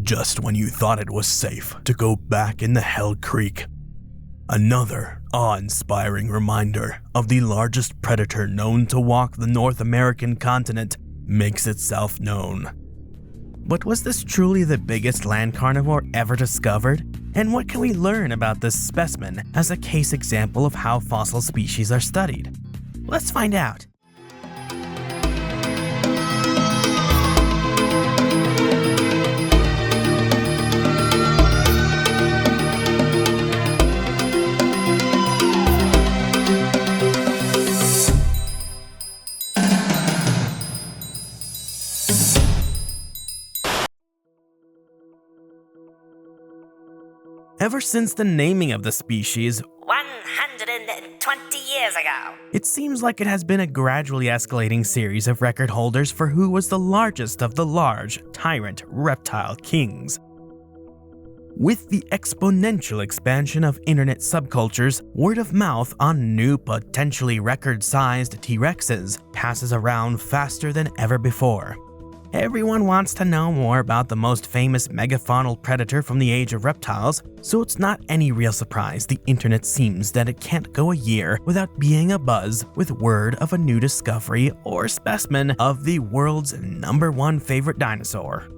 just when you thought it was safe to go back in the Hell Creek. Another awe-inspiring reminder of the largest predator known to walk the North American continent makes itself known. But was this truly the biggest land carnivore ever discovered? And what can we learn about this specimen as a case example of how fossil species are studied? Let's find out. Ever since the naming of the species 120 years ago, it seems like it has been a gradually escalating series of record holders for who was the largest of the large tyrant reptile kings. With the exponential expansion of internet subcultures, word of mouth on new potentially record-sized T-rexes passes around faster than ever before. Everyone wants to know more about the most famous megafaunal predator from the age of reptiles, so it's not any real surprise the internet seems that it can't go a year without being abuzz with word of a new discovery or specimen of the world's #1 favorite dinosaur.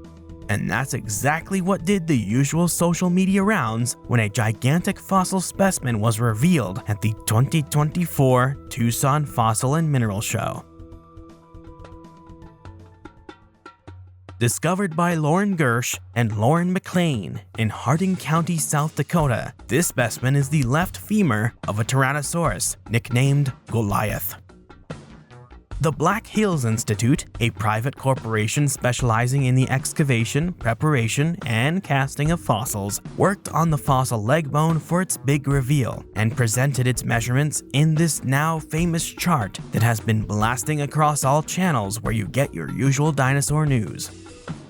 And that's exactly what did the usual social media rounds when a gigantic fossil specimen was revealed at the 2024 Tucson Fossil and Mineral Show. Discovered by Lauren Gersh and Lauren McLean in Harding County, South Dakota, this specimen is the left femur of a tyrannosaurus, nicknamed Goliath. The Black Hills Institute, a private corporation specializing in the excavation, preparation, and casting of fossils, worked on the fossil leg bone for its big reveal and presented its measurements in this now famous chart that has been blasting across all channels where you get your usual dinosaur news.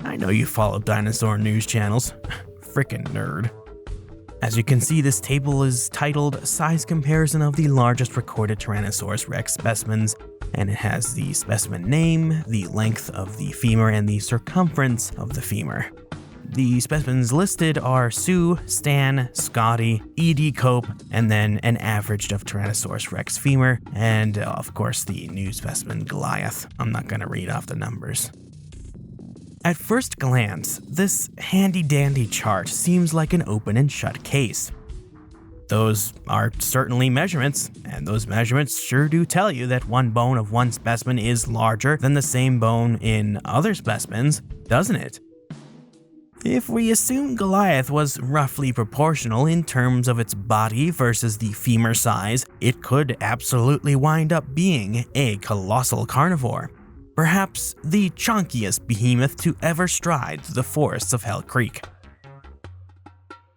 I know you follow dinosaur news channels. Frickin' nerd. As you can see, this table is titled Size Comparison of the Largest Recorded Tyrannosaurus Rex Specimens, and it has the specimen name, the length of the femur, and the circumference of the femur. The specimens listed are Sue, Stan, Scotty, E.D. Cope, and then an average of Tyrannosaurus Rex femur, and of course the new specimen Goliath. I'm not going to read off the numbers. At first glance, this handy-dandy chart seems like an open and shut case. Those are certainly measurements, and those measurements sure do tell you that one bone of one specimen is larger than the same bone in other specimens, doesn't it? If we assume Goliath was roughly proportional in terms of its body versus the femur size, it could absolutely wind up being a colossal carnivore. Perhaps the chunkiest behemoth to ever stride through the forests of Hell Creek.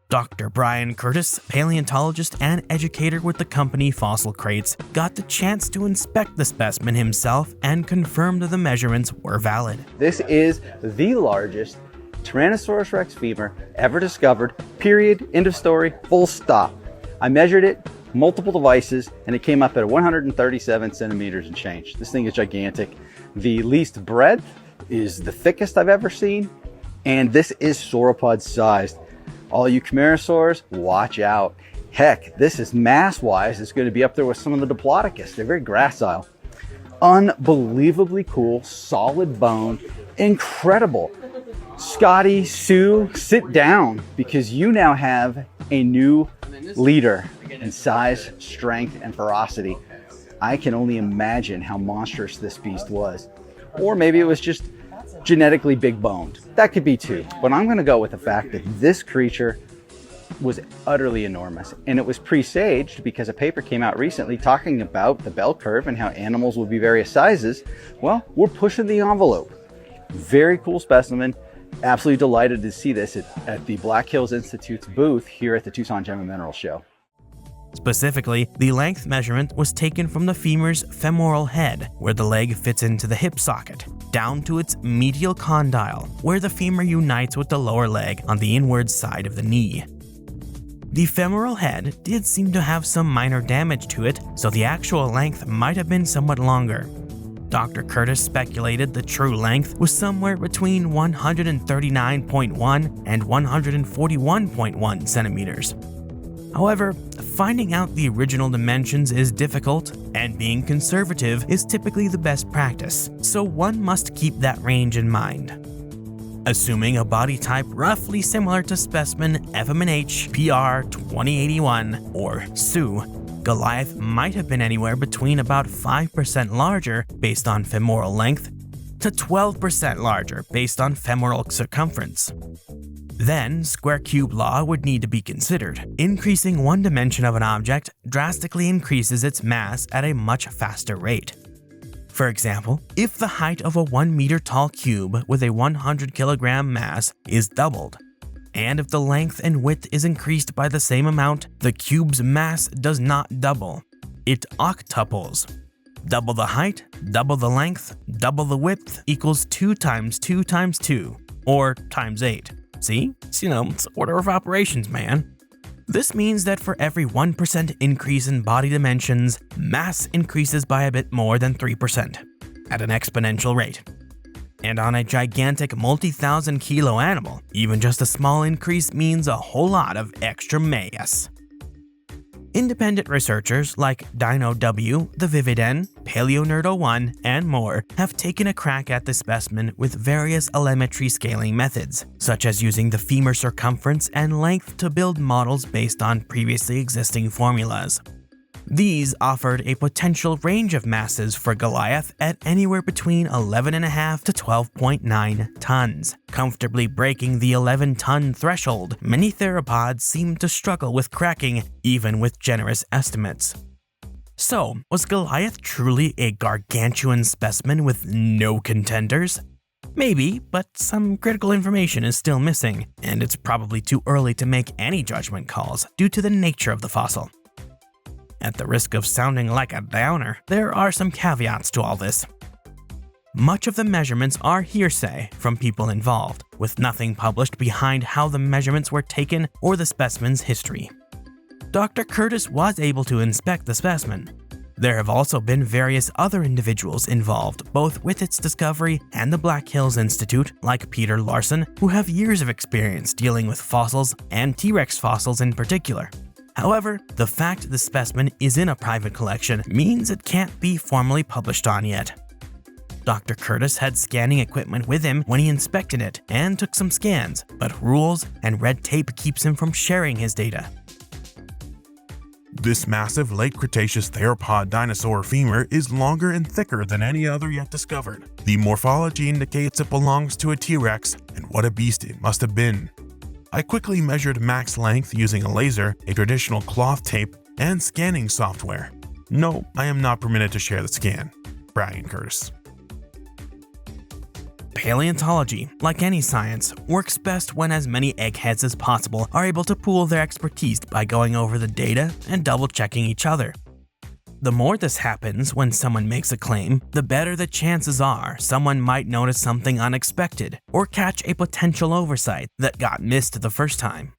Dr. Brian Curtis, paleontologist and educator with the company Fossil Crates, got the chance to inspect the specimen himself and confirmed the measurements were valid. This is the largest Tyrannosaurus Rex femur ever discovered, period, end of story, full stop. I measured it, multiple devices, and it came up at 137 centimeters and change. This thing is gigantic. The least breadth is the thickest I've ever seen, and this is sauropod sized. All you chimerosaurs, watch out. Heck, this is mass-wise, it's going to be up there with some of the Diplodocus. They're very gracile. Unbelievably cool, solid bone, incredible. Scotty, Sue, sit down, because you now have a new leader in size, strength, and ferocity. I can only imagine how monstrous this beast was. Or maybe it was just genetically big boned. That could be too. But I'm going to go with the fact that this creature was utterly enormous. And it was presaged because a paper came out recently talking about the bell curve and how animals will be various sizes. Well, we're pushing the envelope. Very cool specimen. Absolutely delighted to see this at the Black Hills Institute's booth here at the Tucson Gem and Mineral Show. Specifically, the length measurement was taken from the femur's femoral head, where the leg fits into the hip socket, down to its medial condyle, where the femur unites with the lower leg on the inward side of the knee. The femoral head did seem to have some minor damage to it, so the actual length might have been somewhat longer. Dr. Curtis speculated the true length was somewhere between 139.1 and 141.1 centimeters. However, finding out the original dimensions is difficult, and being conservative is typically the best practice, so one must keep that range in mind. Assuming a body type roughly similar to specimen FMNH PR 2081 or SU, Goliath might have been anywhere between about 5% larger based on femoral length to 12% larger based on femoral circumference. Then, square cube law would need to be considered. Increasing one dimension of an object drastically increases its mass at a much faster rate. For example, if the height of a 1 meter tall cube with a 100 kilogram mass is doubled, and if the length and width is increased by the same amount, the cube's mass does not double. It octuples. Double the height, double the length, double the width equals 2 times 2 times 2, or times 8. See? It's order of operations, man. This means that for every 1% increase in body dimensions, mass increases by a bit more than 3%, at an exponential rate. And on a gigantic multi-thousand kilo animal, even just a small increase means a whole lot of extra mass. Independent researchers like Dino W, The Vivid N, PaleoNerd01, and more have taken a crack at the specimen with various allometry scaling methods, such as using the femur circumference and length to build models based on previously existing formulas. These offered a potential range of masses for Goliath at anywhere between 11.5 to 12.9 tons, comfortably breaking the 11-ton threshold. Many theropods seem to struggle with cracking, even with generous estimates. So, was Goliath truly a gargantuan specimen with no contenders? Maybe, but some critical information is still missing, and it's probably too early to make any judgment calls due to the nature of the fossil. At the risk of sounding like a downer, there are some caveats to all this. Much of the measurements are hearsay from people involved, with nothing published behind how the measurements were taken or the specimen's history. Dr. Curtis was able to inspect the specimen. There have also been various other individuals involved, both with its discovery and the Black Hills Institute, like Peter Larson, who have years of experience dealing with fossils and T-Rex fossils in particular. However, the fact the specimen is in a private collection means it can't be formally published on yet. Dr. Curtis had scanning equipment with him when he inspected it and took some scans, but rules and red tape keeps him from sharing his data. This massive late Cretaceous theropod dinosaur femur is longer and thicker than any other yet discovered. The morphology indicates it belongs to a T-Rex, and what a beast it must have been. I quickly measured max length using a laser, a traditional cloth tape, and scanning software. No, I am not permitted to share the scan. Bragging Curtis. Paleontology, like any science, works best when as many eggheads as possible are able to pool their expertise by going over the data and double-checking each other. The more this happens when someone makes a claim, the better the chances are someone might notice something unexpected or catch a potential oversight that got missed the first time.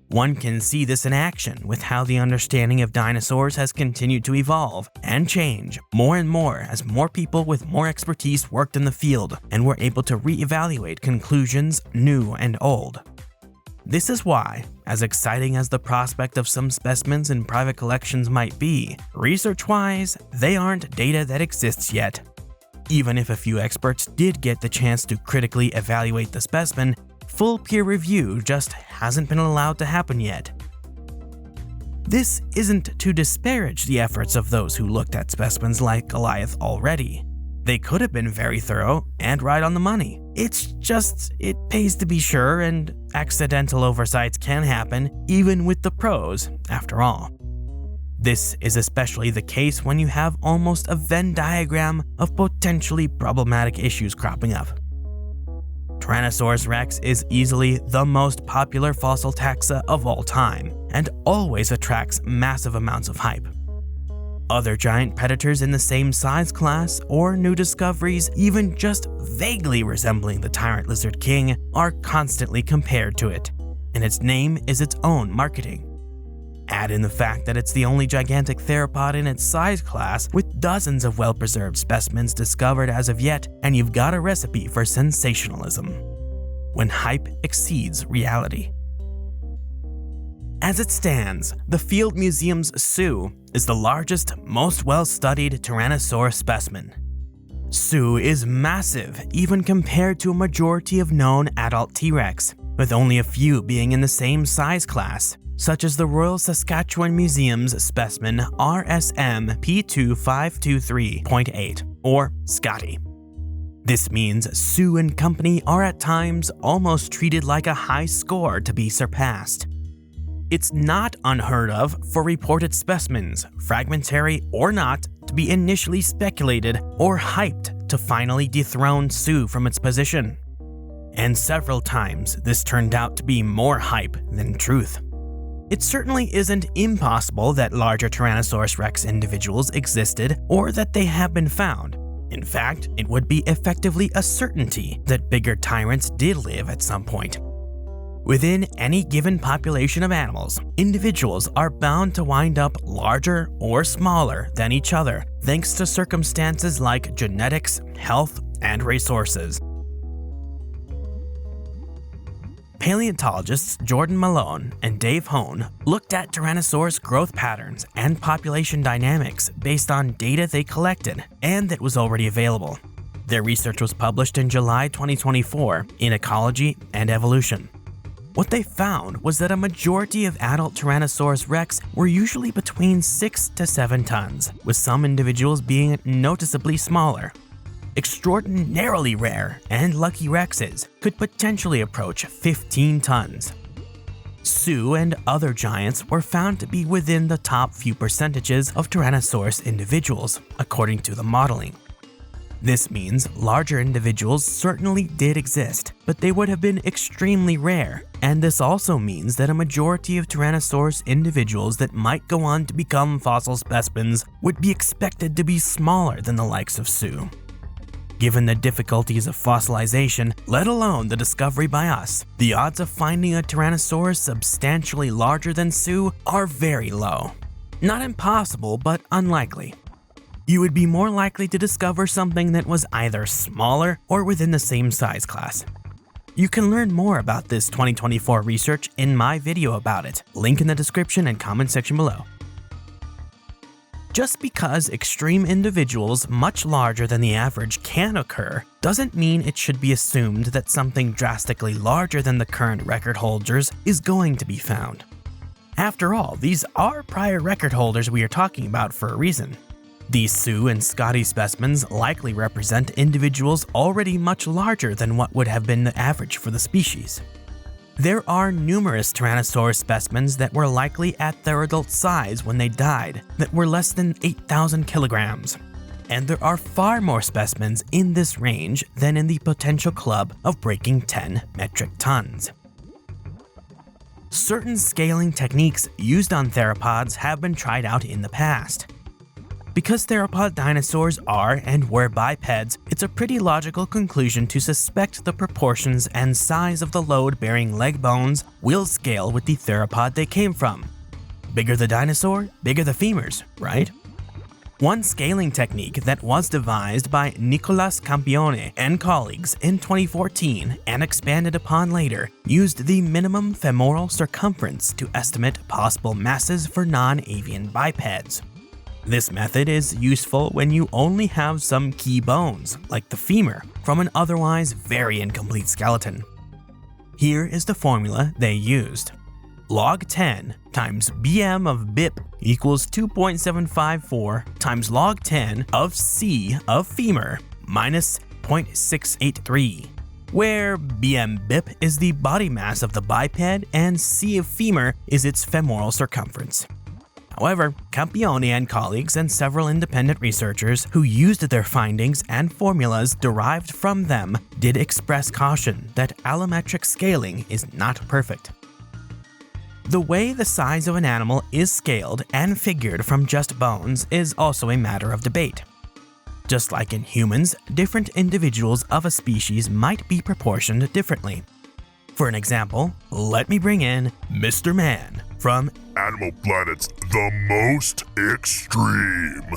One can see this in action with how the understanding of dinosaurs has continued to evolve and change more and more as more people with more expertise worked in the field and were able to re-evaluate conclusions new and old. This is why, as exciting as the prospect of some specimens in private collections might be, research-wise, they aren't data that exists yet. Even if a few experts did get the chance to critically evaluate the specimen, full peer review just hasn't been allowed to happen yet. This isn't to disparage the efforts of those who looked at specimens like Goliath already. They could have been very thorough and right on the money. It's just, it pays to be sure, and accidental oversights can happen even with the pros, after all. This is especially the case when you have almost a Venn diagram of potentially problematic issues cropping up. Tyrannosaurus rex is easily the most popular fossil taxa of all time, and always attracts massive amounts of hype. Other giant predators in the same size class, or new discoveries even just vaguely resembling the tyrant lizard king, are constantly compared to it, and its name is its own marketing. Add in the fact that it's the only gigantic theropod in its size class, with dozens of well-preserved specimens discovered as of yet, and you've got a recipe for sensationalism. When hype exceeds reality. As it stands, the Field Museum's Sioux is the largest, most well-studied Tyrannosaurus specimen. Sioux is massive, even compared to a majority of known adult T-rex, with only a few being in the same size class, such as the Royal Saskatchewan Museum's specimen RSM P2523.8, or Scotty. This means Sioux and company are at times almost treated like a high score to be surpassed. It's not unheard of for reported specimens, fragmentary or not, to be initially speculated or hyped to finally dethrone Sioux from its position. And several times this turned out to be more hype than truth. It certainly isn't impossible that larger Tyrannosaurus rex individuals existed or that they have been found. In fact, it would be effectively a certainty that bigger tyrants did live at some point. Within any given population of animals, individuals are bound to wind up larger or smaller than each other, thanks to circumstances like genetics, health, and resources. Paleontologists Jordan Malone and Dave Hone looked at Tyrannosaurus growth patterns and population dynamics based on data they collected and that was already available. Their research was published in July 2024 in Ecology and Evolution. What they found was that a majority of adult Tyrannosaurus rex were usually between 6 to 7 tons, with some individuals being noticeably smaller. Extraordinarily rare and lucky rexes could potentially approach 15 tons. Sioux and other giants were found to be within the top few percentages of Tyrannosaurus individuals, according to the modeling. This means larger individuals certainly did exist, but they would have been extremely rare, and this also means that a majority of Tyrannosaurus individuals that might go on to become fossil specimens would be expected to be smaller than the likes of Sioux. Given the difficulties of fossilization, let alone the discovery by us, the odds of finding a Tyrannosaurus substantially larger than Sioux are very low. Not impossible, but unlikely. You would be more likely to discover something that was either smaller or within the same size class. You can learn more about this 2024 research in my video about it, link in the description and comment section below. Just because extreme individuals much larger than the average can occur, doesn't mean it should be assumed that something drastically larger than the current record holders is going to be found. After all, these are prior record holders we are talking about for a reason. These Sioux and Scotty specimens likely represent individuals already much larger than what would have been the average for the species. There are numerous Tyrannosaurus specimens that were likely at their adult size when they died, that were less than 8,000 kilograms. And there are far more specimens in this range than in the potential club of breaking 10 metric tons. Certain scaling techniques used on theropods have been tried out in the past. Because theropod dinosaurs are and were bipeds, it's a pretty logical conclusion to suspect the proportions and size of the load-bearing leg bones will scale with the theropod they came from. Bigger the dinosaur, bigger the femurs, right? One scaling technique that was devised by Nicolas Campione and colleagues in 2014 and expanded upon later used the minimum femoral circumference to estimate possible masses for non-avian bipeds. This method is useful when you only have some key bones, like the femur, from an otherwise very incomplete skeleton. Here is the formula they used. Log 10 times bm of BIP equals 2.754 times log 10 of C of femur minus 0.683, where bm BIP is the body mass of the biped and C of femur is its femoral circumference. However, Campione and colleagues and several independent researchers who used their findings and formulas derived from them did express caution that allometric scaling is not perfect. The way the size of an animal is scaled and figured from just bones is also a matter of debate. Just like in humans, different individuals of a species might be proportioned differently. For an example, let me bring in Mr. Man. from, Animal Planet's The Most Extreme.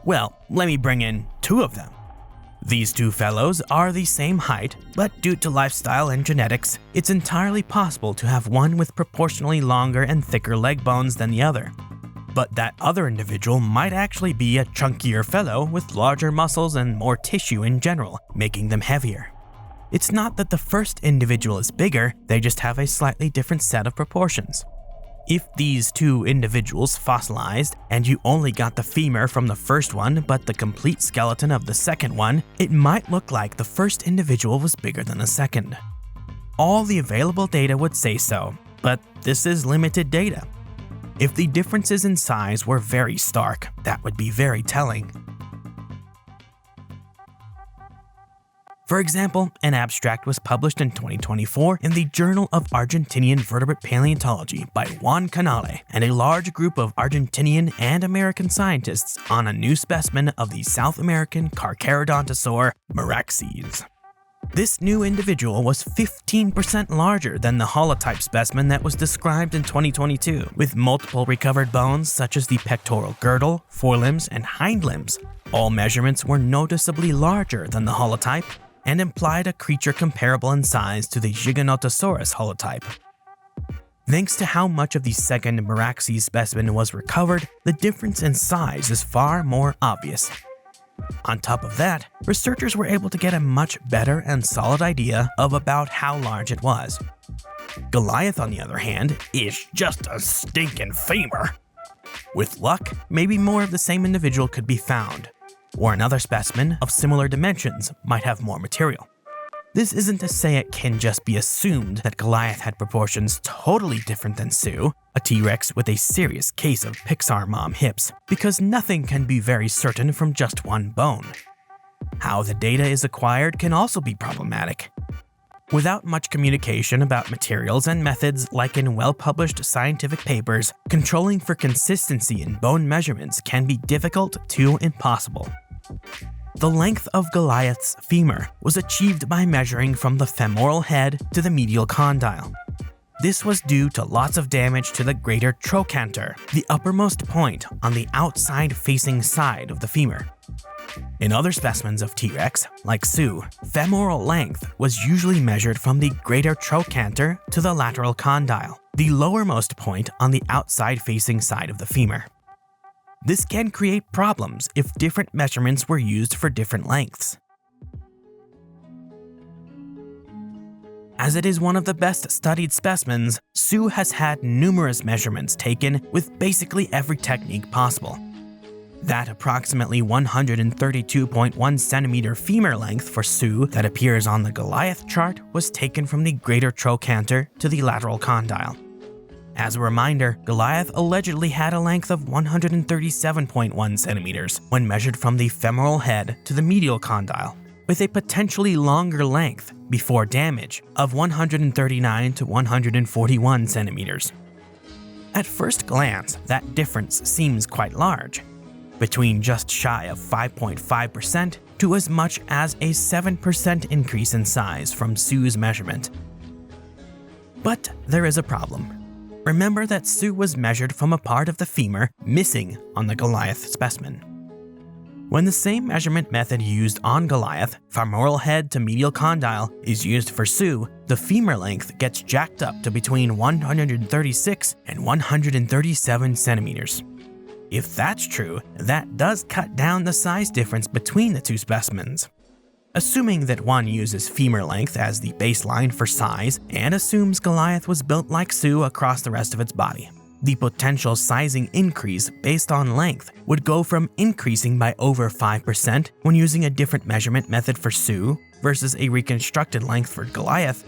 well, let me bring in two of them. These two fellows are the same height, but due to lifestyle and genetics, it's entirely possible to have one with proportionally longer and thicker leg bones than the other. But that other individual might actually be a chunkier fellow with larger muscles and more tissue in general, making them heavier. It's not that the first individual is bigger, they just have a slightly different set of proportions. If these two individuals fossilized and you only got the femur from the first one but the complete skeleton of the second one, it might look like the first individual was bigger than the second. All the available data would say so, but this is limited data. If the differences in size were very stark, that would be very telling. For example, an abstract was published in 2024 in the Journal of Argentinian Vertebrate Paleontology by Juan Canale and a large group of Argentinian and American scientists on a new specimen of the South American Carcharodontosaur Meraxes. This new individual was 15% larger than the holotype specimen that was described in 2022, with multiple recovered bones such as the pectoral girdle, forelimbs, and hind limbs. All measurements were noticeably larger than the holotype and implied a creature comparable in size to the Giganotosaurus holotype. Thanks to how much of the second Meraxes specimen was recovered, the difference in size is far more obvious. On top of that, researchers were able to get a much better and solid idea of about how large it was. Goliath, on the other hand, is just a stinking femur. With luck, maybe more of the same individual could be found, or another specimen of similar dimensions might have more material. This isn't to say it can just be assumed that Goliath had proportions totally different than Sue, a T-Rex with a serious case of Pixar mom hips, because nothing can be very certain from just one bone. How the data is acquired can also be problematic. Without much communication about materials and methods like in well-published scientific papers, controlling for consistency in bone measurements can be difficult to impossible. The length of Goliath's femur was achieved by measuring from the femoral head to the medial condyle. This was due to lots of damage to the greater trochanter, the uppermost point on the outside-facing side of the femur. In other specimens of T-Rex, like Sue, femoral length was usually measured from the greater trochanter to the lateral condyle, the lowermost point on the outside-facing side of the femur. This can create problems if different measurements were used for different lengths. As it is one of the best studied specimens, Sue has had numerous measurements taken with basically every technique possible. That approximately 132.1 centimeter femur length for Sue that appears on the Goliath chart was taken from the greater trochanter to the lateral condyle. As a reminder, Goliath allegedly had a length of 137.1 centimeters when measured from the femoral head to the medial condyle, with a potentially longer length before damage of 139 to 141 centimeters. At first glance, that difference seems quite large, between just shy of 5.5% to as much as a 7% increase in size from Sue's measurement. But there is a problem. Remember that Sue was measured from a part of the femur missing on the Goliath specimen. When the same measurement method used on Goliath, femoral head to medial condyle, is used for Sue, the femur length gets jacked up to between 136 and 137 centimeters. If that's true, that does cut down the size difference between the two specimens. Assuming that one uses femur length as the baseline for size and assumes Goliath was built like Sue across the rest of its body, the potential sizing increase based on length would go from increasing by over 5% when using a different measurement method for Sue versus a reconstructed length for Goliath,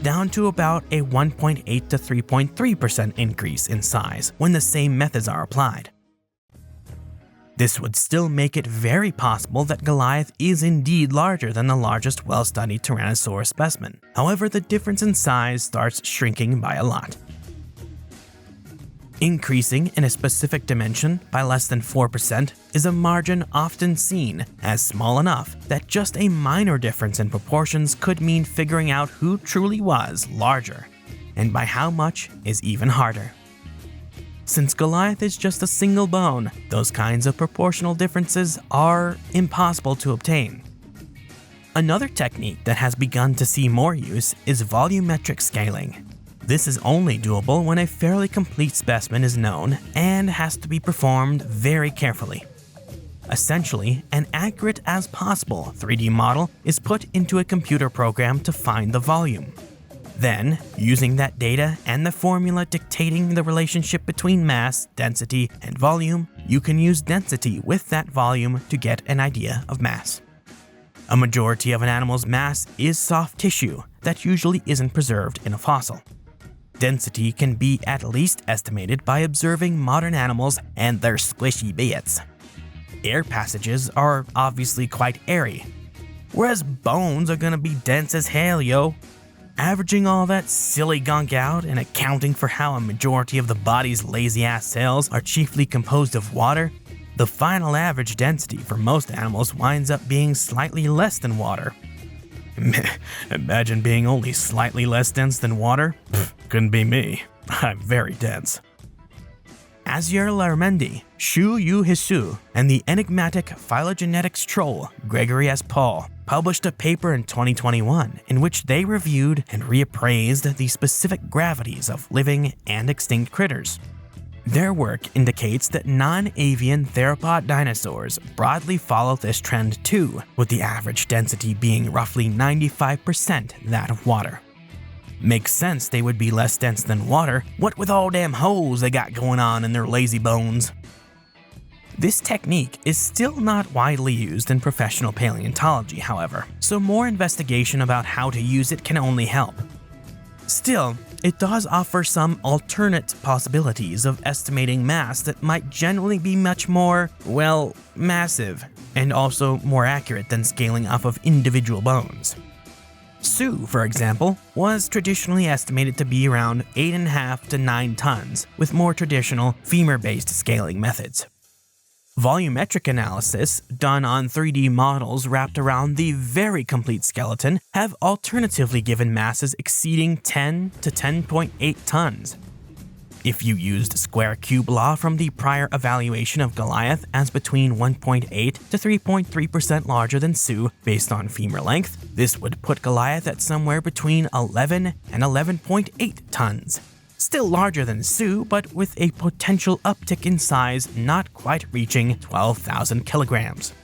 down to about a 1.8 to 3.3% increase in size when the same methods are applied. This would still make it very possible that Goliath is indeed larger than the largest well-studied Tyrannosaurus specimen. However, the difference in size starts shrinking by a lot. Increasing in a specific dimension by less than 4% is a margin often seen as small enough that just a minor difference in proportions could mean figuring out who truly was larger, and by how much is even harder. Since Goliath is just a single bone, those kinds of proportional differences are impossible to obtain. Another technique that has begun to see more use is volumetric scaling. This is only doable when a fairly complete specimen is known and has to be performed very carefully. Essentially, an accurate as possible 3D model is put into a computer program to find the volume. Then, using that data and the formula dictating the relationship between mass, density, and volume, you can use density with that volume to get an idea of mass. A majority of an animal's mass is soft tissue that usually isn't preserved in a fossil. Density can be at least estimated by observing modern animals and their squishy bits. Air passages are obviously quite airy, whereas bones are gonna be dense as hell, yo. Averaging all that silly gunk out and accounting for how a majority of the body's lazy-ass cells are chiefly composed of water, the final average density for most animals winds up being slightly less than water. Imagine being only slightly less dense than water? Couldn't be me. I'm very dense. Azier Larmendi, Xu Yu Hisu, and the enigmatic phylogenetics troll Gregory S. Paul published a paper in 2021 in which they reviewed and reappraised the specific gravities of living and extinct critters. Their work indicates that non-avian theropod dinosaurs broadly follow this trend too, with the average density being roughly 95% that of water. Makes sense they would be less dense than water, what with all damn holes they got going on in their lazy bones. This technique is still not widely used in professional paleontology, however, so more investigation about how to use it can only help. Still, it does offer some alternate possibilities of estimating mass that might generally be much more, well, massive, and also more accurate than scaling off of individual bones. Sioux, for example, was traditionally estimated to be around 8.5 to 9 tons, with more traditional femur-based scaling methods. Volumetric analysis, done on 3D models wrapped around the very complete skeleton, have alternatively given masses exceeding 10 to 10.8 tons. If you used square cube law from the prior evaluation of Goliath as between 1.8 to 3.3% larger than Sioux based on femur length, this would put Goliath at somewhere between 11 and 11.8 tons. Still larger than Sioux, but with a potential uptick in size not quite reaching 12,000 kilograms.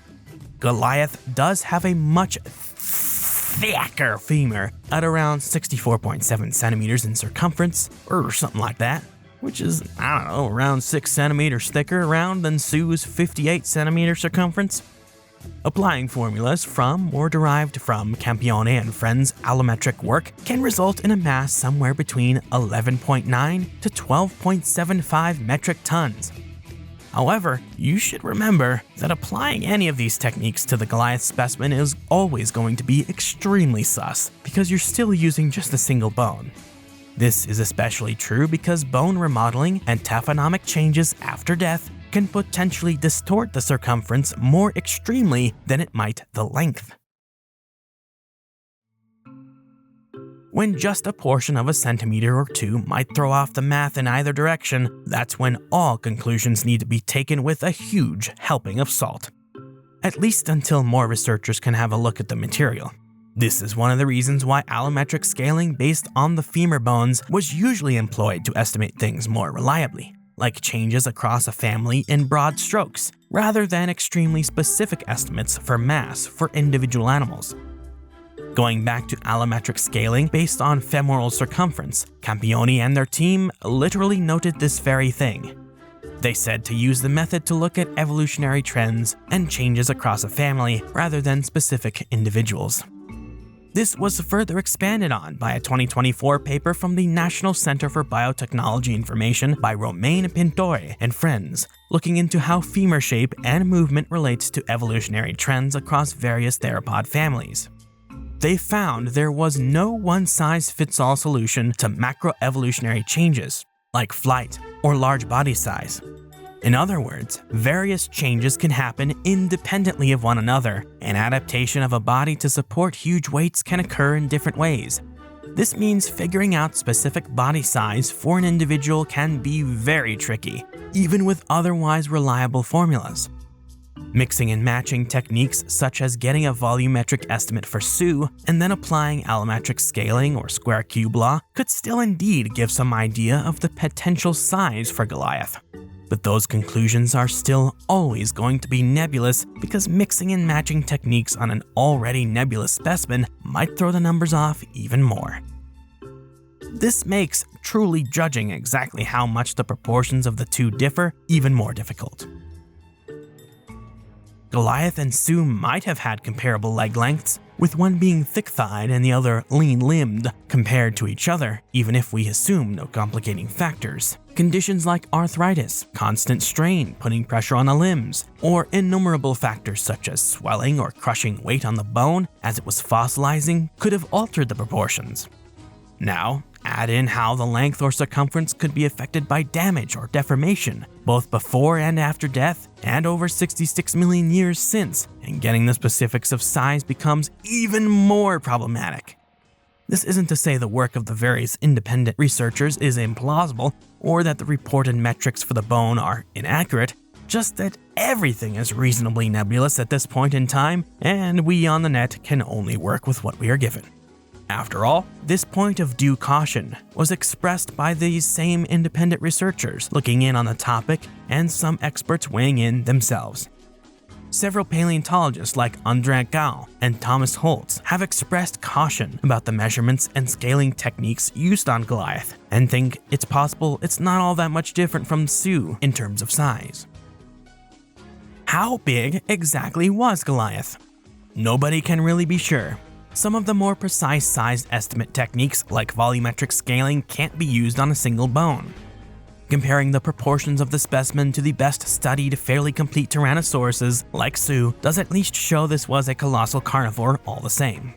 Goliath does have a much thicker femur at around 64.7 centimeters in circumference, or something like that, which is, I don't know, around 6 centimeters thicker around than Sioux's 58 centimeter circumference. Applying formulas from or derived from Campione and Friends' allometric work can result in a mass somewhere between 11.9 to 12.75 metric tons. However, you should remember that applying any of these techniques to the Goliath specimen is always going to be extremely sus, because you're still using just a single bone. This is especially true because bone remodeling and taphonomic changes after death can potentially distort the circumference more extremely than it might the length. When just a portion of a centimeter or two might throw off the math in either direction, that's when all conclusions need to be taken with a huge helping of salt. At least until more researchers can have a look at the material. This is one of the reasons why allometric scaling based on the femur bones was usually employed to estimate things more reliably, like changes across a family in broad strokes, rather than extremely specific estimates for mass for individual animals. Going back to allometric scaling based on femoral circumference, Campione and their team literally noted this very thing. They said to use the method to look at evolutionary trends and changes across a family rather than specific individuals. This was further expanded on by a 2024 paper from the National Center for Biotechnology Information by Romain Pintoy and friends, looking into how femur shape and movement relates to evolutionary trends across various theropod families. They found there was no one-size-fits-all solution to macroevolutionary changes, like flight or large body size. In other words, various changes can happen independently of one another, and adaptation of a body to support huge weights can occur in different ways. This means figuring out specific body size for an individual can be very tricky, even with otherwise reliable formulas. Mixing and matching techniques such as getting a volumetric estimate for Sue and then applying allometric scaling or square cube law could still indeed give some idea of the potential size for Goliath. But those conclusions are still always going to be nebulous because mixing and matching techniques on an already nebulous specimen might throw the numbers off even more. This makes truly judging exactly how much the proportions of the two differ even more difficult. Goliath and Sue might have had comparable leg lengths, with one being thick-thighed and the other lean-limbed compared to each other, even if we assume no complicating factors. Conditions like arthritis, constant strain putting pressure on the limbs, or innumerable factors such as swelling or crushing weight on the bone as it was fossilizing could have altered the proportions. Now, add in how the length or circumference could be affected by damage or deformation, both before and after death, and over 66 million years since, and getting the specifics of size becomes even more problematic. This isn't to say the work of the various independent researchers is implausible, or that the reported metrics for the bone are inaccurate, just that everything is reasonably nebulous at this point in time, and we on the net can only work with what we are given. After all, this point of due caution was expressed by these same independent researchers looking in on the topic and some experts weighing in themselves. Several paleontologists like André Gall and Thomas Holtz have expressed caution about the measurements and scaling techniques used on Goliath and think it's possible it's not all that much different from Sue in terms of size. How big exactly was Goliath? Nobody can really be sure. Some of the more precise size estimate techniques like volumetric scaling can't be used on a single bone. Comparing the proportions of the specimen to the best studied, fairly complete tyrannosauruses like Sue does at least show this was a colossal carnivore all the same.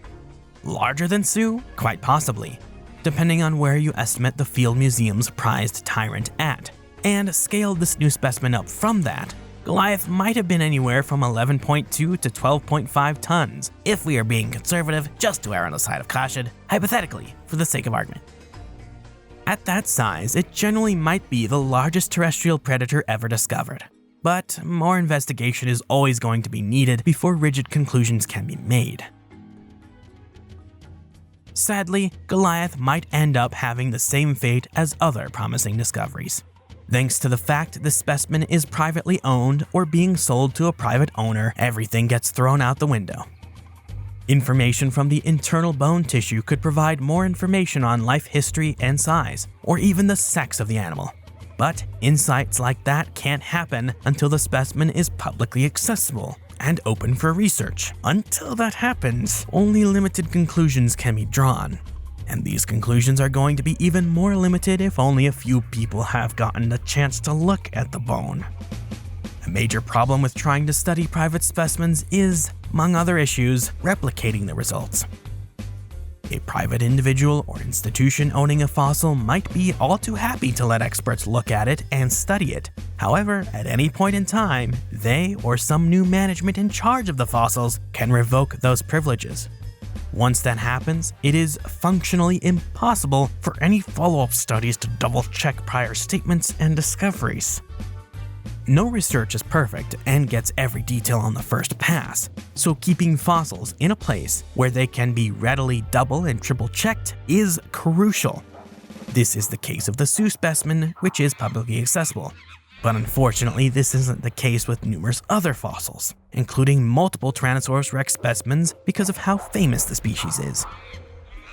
Larger than Sue? Quite possibly, depending on where you estimate the Field Museum's prized Tyrant at, and scale this new specimen up from that. Goliath might have been anywhere from 11.2 to 12.5 tons, if we are being conservative, just to err on the side of caution, hypothetically, for the sake of argument. At that size, it generally might be the largest terrestrial predator ever discovered. But more investigation is always going to be needed before rigid conclusions can be made. Sadly, Goliath might end up having the same fate as other promising discoveries. Thanks to the fact the specimen is privately owned or being sold to a private owner, everything gets thrown out the window. Information from the internal bone tissue could provide more information on life history and size, or even the sex of the animal. But insights like that can't happen until the specimen is publicly accessible and open for research. Until that happens, only limited conclusions can be drawn. And these conclusions are going to be even more limited if only a few people have gotten the chance to look at the bone. A major problem with trying to study private specimens is, among other issues, replicating the results. A private individual or institution owning a fossil might be all too happy to let experts look at it and study it. However, at any point in time, they or some new management in charge of the fossils can revoke those privileges. Once that happens, it is functionally impossible for any follow-up studies to double-check prior statements and discoveries. No research is perfect and gets every detail on the first pass, so keeping fossils in a place where they can be readily double and triple checked is crucial. This is the case of the Sue specimen, which is publicly accessible. But unfortunately, this isn't the case with numerous other fossils, including multiple Tyrannosaurus rex specimens because of how famous the species is.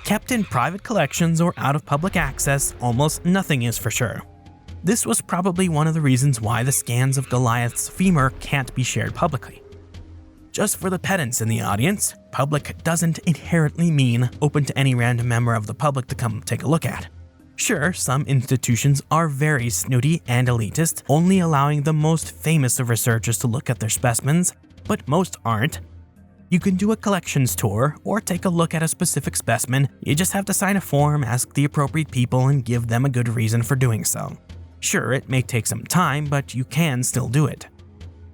Kept in private collections or out of public access, almost nothing is for sure. This was probably one of the reasons why the scans of Goliath's femur can't be shared publicly. Just for the pedants in the audience, public doesn't inherently mean open to any random member of the public to come take a look at. Sure, some institutions are very snooty and elitist, only allowing the most famous of researchers to look at their specimens, but most aren't. You can do a collections tour or take a look at a specific specimen. You just have to sign a form, ask the appropriate people, and give them a good reason for doing so. Sure, it may take some time, but you can still do it.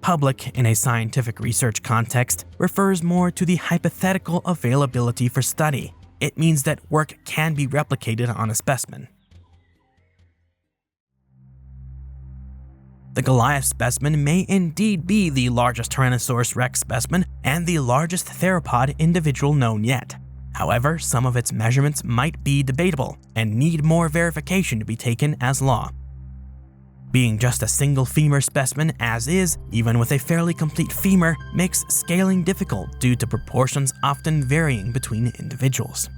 Public in a scientific research context refers more to the hypothetical availability for study, It means that work can be replicated on a specimen. The Goliath specimen may indeed be the largest Tyrannosaurus rex specimen and the largest theropod individual known yet. However, some of its measurements might be debatable and need more verification to be taken as law. Being just a single femur specimen as is, even with a fairly complete femur, makes scaling difficult due to proportions often varying between individuals.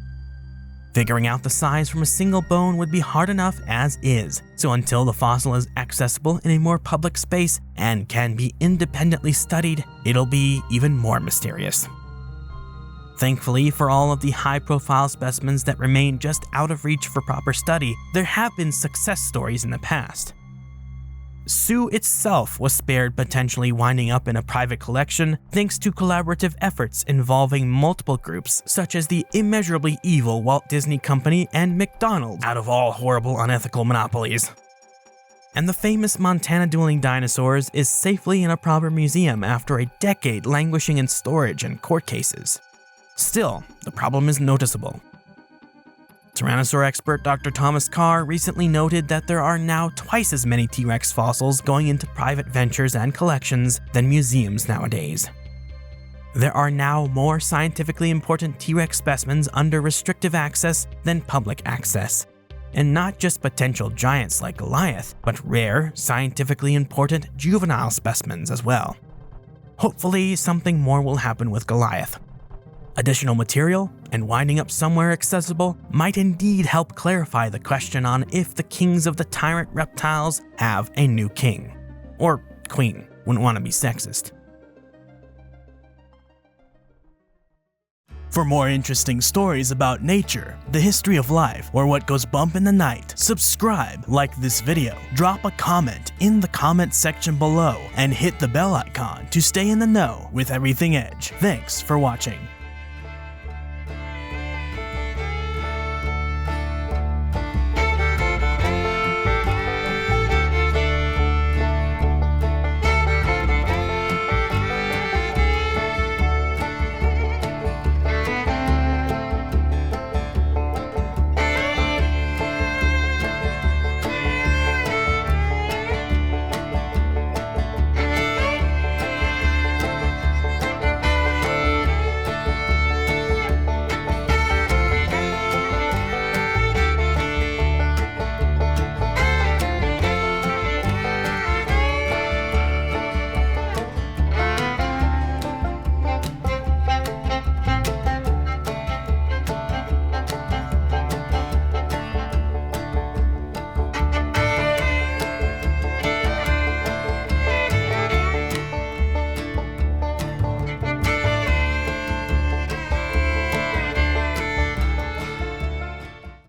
Figuring out the size from a single bone would be hard enough as is, so until the fossil is accessible in a more public space and can be independently studied, it'll be even more mysterious. Thankfully, for all of the high-profile specimens that remain just out of reach for proper study, there have been success stories in the past. Sioux itself was spared potentially winding up in a private collection thanks to collaborative efforts involving multiple groups such as the immeasurably evil Walt Disney Company and McDonald's, out of all horrible unethical monopolies. And the famous Montana dueling dinosaurs is safely in a proper museum after a decade languishing in storage and court cases. Still, the problem is noticeable. Tyrannosaur expert Dr. Thomas Carr recently noted that there are now twice as many T-Rex fossils going into private ventures and collections than museums nowadays. There are now more scientifically important T-Rex specimens under restrictive access than public access, and not just potential giants like Goliath, but rare, scientifically important juvenile specimens as well. Hopefully, something more will happen with Goliath. Additional material and winding up somewhere accessible might indeed help clarify the question on if the kings of the tyrant reptiles have a new king. Or queen, wouldn't want to be sexist. For more interesting stories about nature, the history of life, or what goes bump in the night, subscribe, like this video, drop a comment in the comment section below, and hit the bell icon to stay in the know with everything Edge. Thanks for watching.